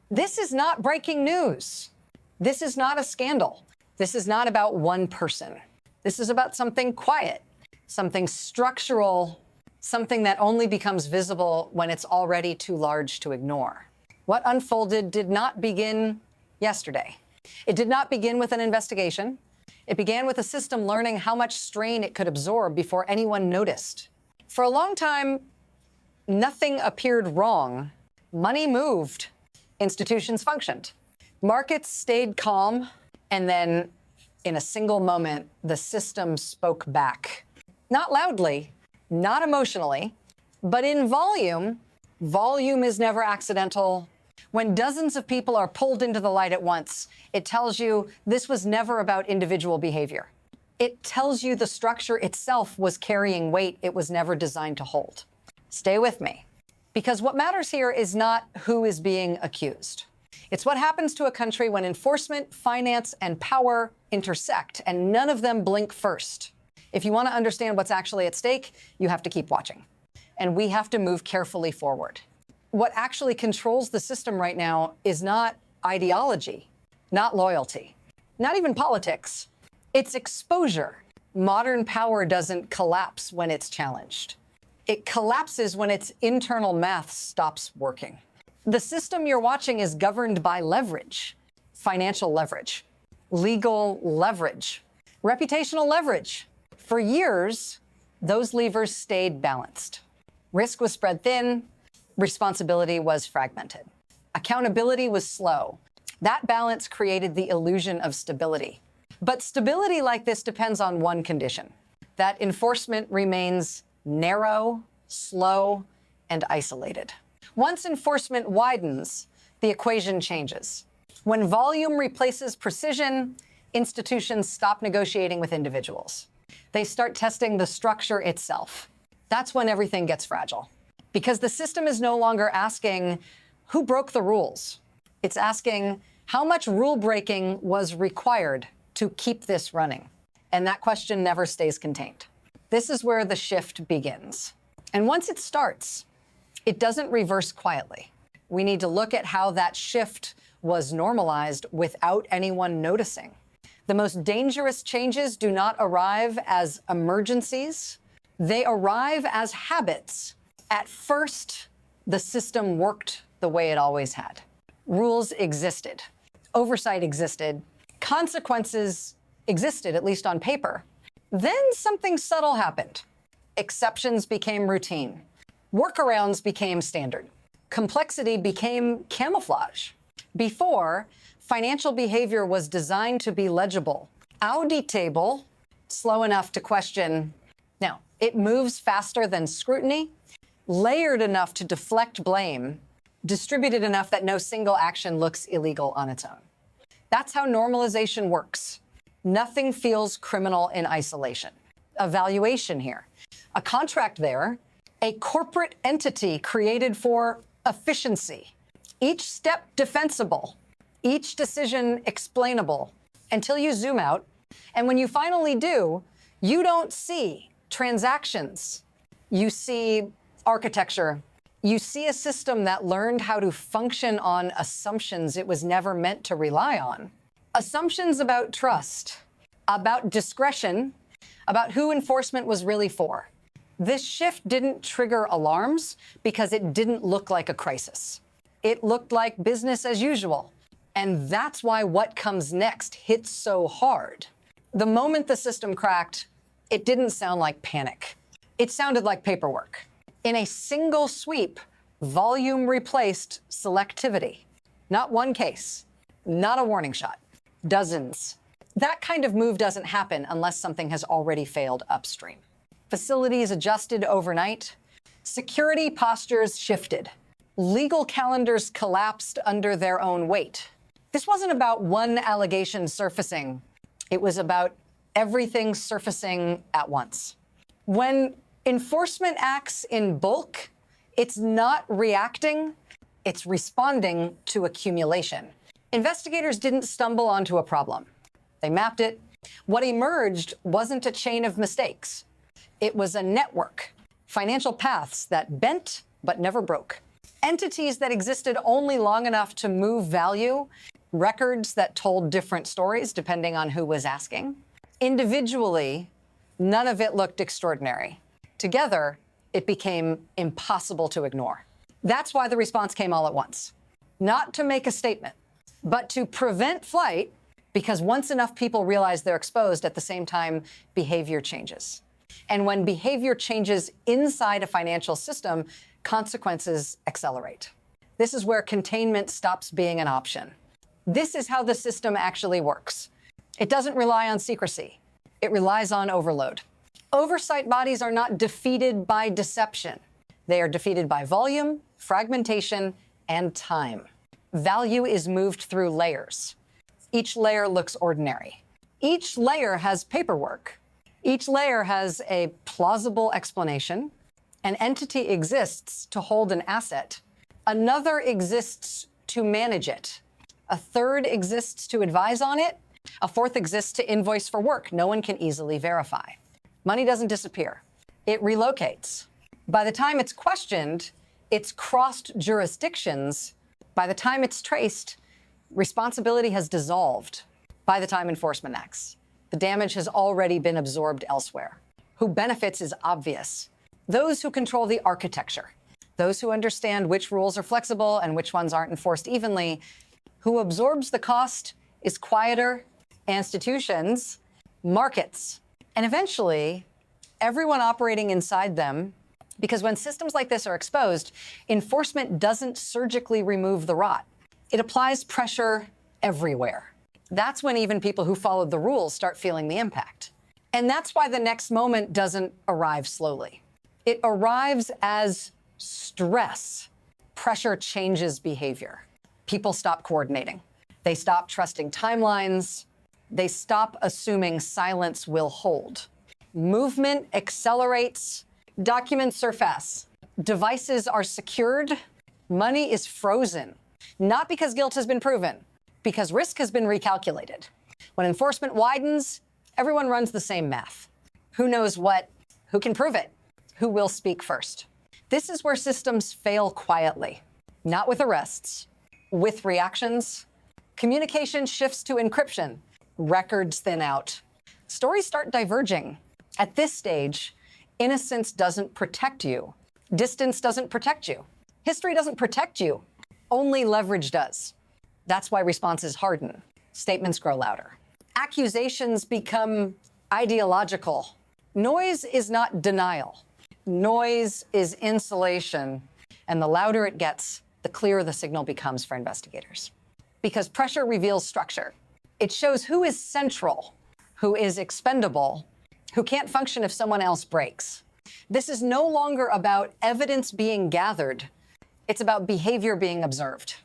This is not breaking news. This is not a scandal. This is not about one person. This is about something quiet, something structural, something that only becomes visible when it's already too large to ignore. What unfolded did not begin yesterday. It did not begin with an investigation. It began with a system learning how much strain it could absorb before anyone noticed. For a long time, nothing appeared wrong. Money moved. Institutions functioned. Markets stayed calm. And then, in a single moment, the system spoke back. Not loudly, not emotionally, but in volume. Volume is never accidental. When dozens of people are pulled into the light at once, it tells you this was never about individual behavior. It tells you the structure itself was carrying weight it was never designed to hold. Stay with me, because what matters here is not who is being accused. It's what happens to a country when enforcement, finance, and power intersect, and none of them blink first. If you want to understand what's actually at stake, you have to keep watching. And we have to move carefully forward. What actually controls the system right now is not ideology, not loyalty, not even politics. It's exposure. Modern power doesn't collapse when it's challenged. It collapses when its internal math stops working. The system you're watching is governed by leverage, financial leverage, legal leverage, reputational leverage. For years, those levers stayed balanced. Risk was spread thin. Responsibility was fragmented. Accountability was slow. That balance created the illusion of stability. But stability like this depends on one condition: that enforcement remains narrow, slow, and isolated. Once enforcement widens, the equation changes. When volume replaces precision, institutions stop negotiating with individuals. They start testing the structure itself. That's when everything gets fragile. Because the system is no longer asking, who broke the rules? It's asking, how much rule breaking was required to keep this running? And that question never stays contained. This is where the shift begins. And once it starts, it doesn't reverse quietly. We need to look at how that shift was normalized without anyone noticing. The most dangerous changes do not arrive as emergencies. They arrive as habits. At first, the system worked the way it always had. Rules existed. Oversight existed. Consequences existed, at least on paper. Then something subtle happened. Exceptions became routine. Workarounds became standard. Complexity became camouflage. Before, financial behavior was designed to be legible, auditable, slow enough to question. Now, it moves faster than scrutiny, layered enough to deflect blame, distributed enough that no single action looks illegal on its own. That's how normalization works. Nothing feels criminal in isolation. A valuation here, a contract there, a corporate entity created for efficiency. Each step defensible, each decision explainable, until you zoom out. And when you finally do, you don't see transactions. You see architecture. You see a system that learned how to function on assumptions it was never meant to rely on. Assumptions about trust, about discretion, about who enforcement was really for. This shift didn't trigger alarms because it didn't look like a crisis. It looked like business as usual. And that's why what comes next hits so hard. The moment the system cracked, it didn't sound like panic. It sounded like paperwork. In a single sweep, volume replaced selectivity. Not one case, not a warning shot, dozens. That kind of move doesn't happen unless something has already failed upstream. Facilities adjusted overnight. Security postures shifted. Legal calendars collapsed under their own weight. This wasn't about one allegation surfacing. It was about everything surfacing at once. When enforcement acts in bulk, it's not reacting, it's responding to accumulation. Investigators didn't stumble onto a problem. They mapped it. What emerged wasn't a chain of mistakes. It was a network, financial paths that bent but never broke. Entities that existed only long enough to move value, records that told different stories depending on who was asking. Individually, none of it looked extraordinary. Together, it became impossible to ignore. That's why the response came all at once. Not to make a statement, but to prevent flight, because once enough people realize they're exposed, at the same time, behavior changes. And when behavior changes inside a financial system, consequences accelerate. This is where containment stops being an option. This is how the system actually works. It doesn't rely on secrecy. It relies on overload. Oversight bodies are not defeated by deception. They are defeated by volume, fragmentation, and time. Value is moved through layers. Each layer looks ordinary. Each layer has paperwork. Each layer has a plausible explanation. An entity exists to hold an asset. Another exists to manage it. A third exists to advise on it. A fourth exists to invoice for work no one can easily verify. Money doesn't disappear. It relocates. By the time it's questioned, it's crossed jurisdictions. By the time it's traced, responsibility has dissolved. By the time enforcement acts, the damage has already been absorbed elsewhere. Who benefits is obvious. Those who control the architecture, those who understand which rules are flexible and which ones aren't enforced evenly. Who absorbs the cost is quieter institutions, markets, and eventually everyone operating inside them, because when systems like this are exposed, enforcement doesn't surgically remove the rot. It applies pressure everywhere. That's when even people who followed the rules start feeling the impact. And that's why the next moment doesn't arrive slowly. It arrives as stress. Pressure changes behavior. People stop coordinating. They stop trusting timelines. They stop assuming silence will hold. Movement accelerates. Documents surface. Devices are secured. Money is frozen. Not because guilt has been proven, because risk has been recalculated. When enforcement widens, everyone runs the same math. Who knows what? Who can prove it? Who will speak first? This is where systems fail quietly, not with arrests, with reactions. Communication shifts to encryption. Records thin out. Stories start diverging. At this stage, innocence doesn't protect you. Distance doesn't protect you. History doesn't protect you. Only leverage does. That's why responses harden. Statements grow louder. Accusations become ideological. Noise is not denial. Noise is insulation. And the louder it gets, the clearer the signal becomes for investigators. Because pressure reveals structure. It shows who is central, who is expendable, who can't function if someone else breaks. This is no longer about evidence being gathered. It's about behavior being observed.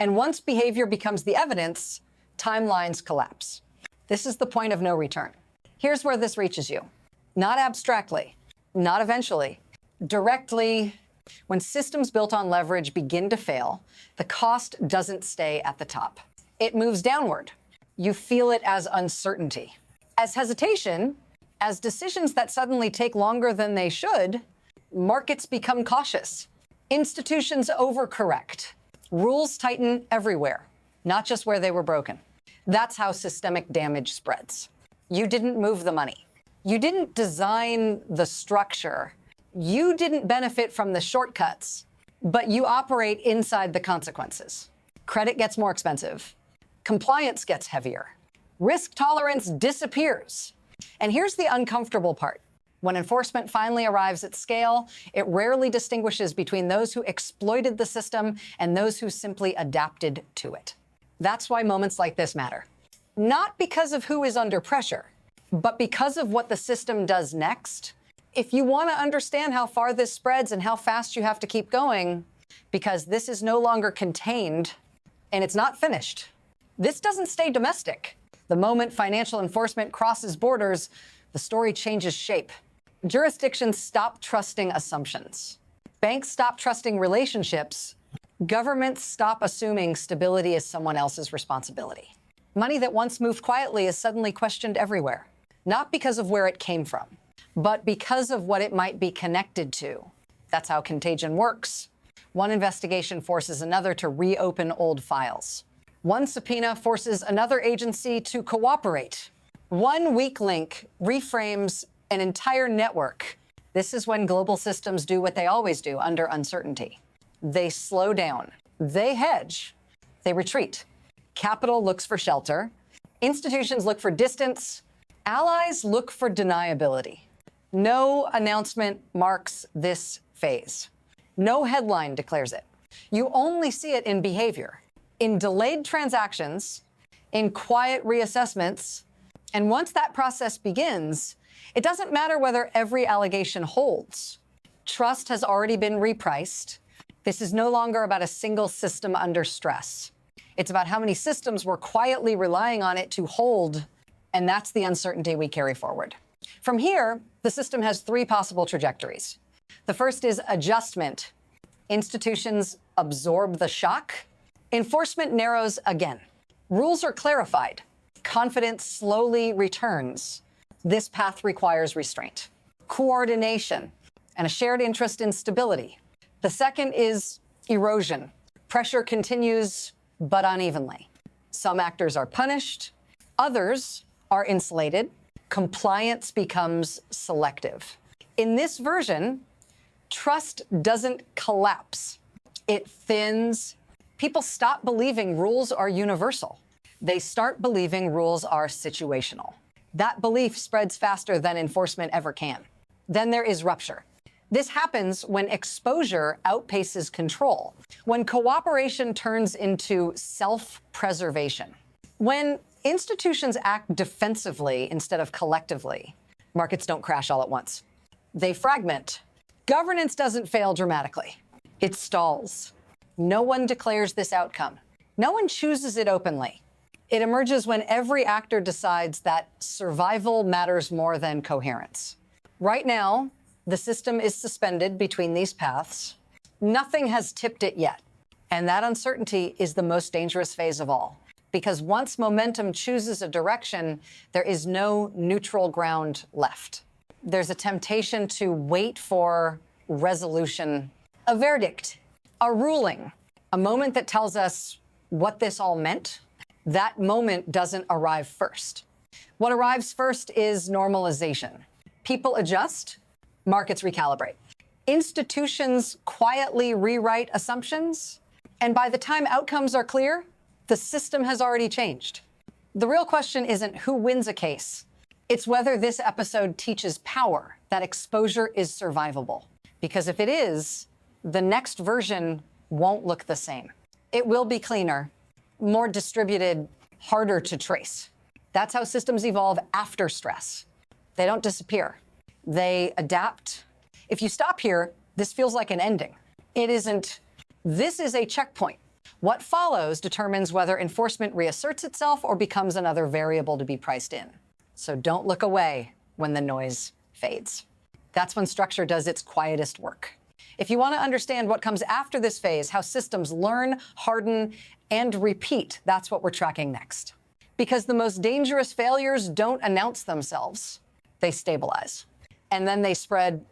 And once behavior becomes the evidence, timelines collapse. This is the point of no return. Here's where this reaches you. Not abstractly, not eventually, directly. When systems built on leverage begin to fail, the cost doesn't stay at the top. It moves downward. You feel it as uncertainty, as hesitation, as decisions that suddenly take longer than they should. Markets become cautious. Institutions overcorrect. Rules tighten everywhere, not just where they were broken. That's how systemic damage spreads. You didn't move the money. You didn't design the structure. You didn't benefit from the shortcuts, but you operate inside the consequences. Credit gets more expensive. Compliance gets heavier. Risk tolerance disappears. And here's the uncomfortable part. When enforcement finally arrives at scale, it rarely distinguishes between those who exploited the system and those who simply adapted to it. That's why moments like this matter. Not because of who is under pressure, but because of what the system does next. If you want to understand how far this spreads and how fast you have to keep going, because this is no longer contained and it's not finished. This doesn't stay domestic. The moment financial enforcement crosses borders, the story changes shape. Jurisdictions stop trusting assumptions. Banks stop trusting relationships. Governments stop assuming stability is someone else's responsibility. Money that once moved quietly is suddenly questioned everywhere, not because of where it came from, but because of what it might be connected to. That's how contagion works. One investigation forces another to reopen old files. One subpoena forces another agency to cooperate. One weak link reframes an entire network. This is when global systems do what they always do under uncertainty. They slow down, they hedge, they retreat. Capital looks for shelter. Institutions look for distance. Allies look for deniability. No announcement marks this phase. No headline declares it. You only see it in behavior, in delayed transactions, in quiet reassessments. And once that process begins, it doesn't matter whether every allegation holds. Trust has already been repriced. This is no longer about a single system under stress. It's about how many systems we're quietly relying on it to hold, and that's the uncertainty we carry forward. From here, the system has three possible trajectories. The first is adjustment. Institutions absorb the shock. Enforcement narrows again. Rules are clarified. Confidence slowly returns. This path requires restraint, coordination, and a shared interest in stability. The second is erosion. Pressure continues, but unevenly. Some actors are punished, others are insulated. Compliance becomes selective. In this version, trust doesn't collapse. It thins. People stop believing rules are universal. They start believing rules are situational. That belief spreads faster than enforcement ever can. Then there is rupture. This happens when exposure outpaces control, when cooperation turns into self-preservation. When institutions act defensively instead of collectively, markets don't crash all at once. They fragment. Governance doesn't fail dramatically. It stalls. No one declares this outcome. No one chooses it openly. It emerges when every actor decides that survival matters more than coherence. Right now, the system is suspended between these paths. Nothing has tipped it yet. And that uncertainty is the most dangerous phase of all. Because once momentum chooses a direction, there is no neutral ground left. There's a temptation to wait for resolution, a verdict, a ruling, a moment that tells us what this all meant. That moment doesn't arrive first. What arrives first is normalization. People adjust, markets recalibrate. Institutions quietly rewrite assumptions, and by the time outcomes are clear, the system has already changed. The real question isn't who wins a case. It's whether this episode teaches power, that exposure is survivable. Because if it is, the next version won't look the same. It will be cleaner, more distributed, harder to trace. That's how systems evolve after stress. They don't disappear. They adapt. If you stop here, this feels like an ending. It isn't. This is a checkpoint. What follows determines whether enforcement reasserts itself or becomes another variable to be priced in. So don't look away when the noise fades. That's when structure does its quietest work. If you want to understand what comes after this phase, how systems learn, harden, and repeat, that's what we're tracking next. Because the most dangerous failures don't announce themselves. They stabilize. And then they spread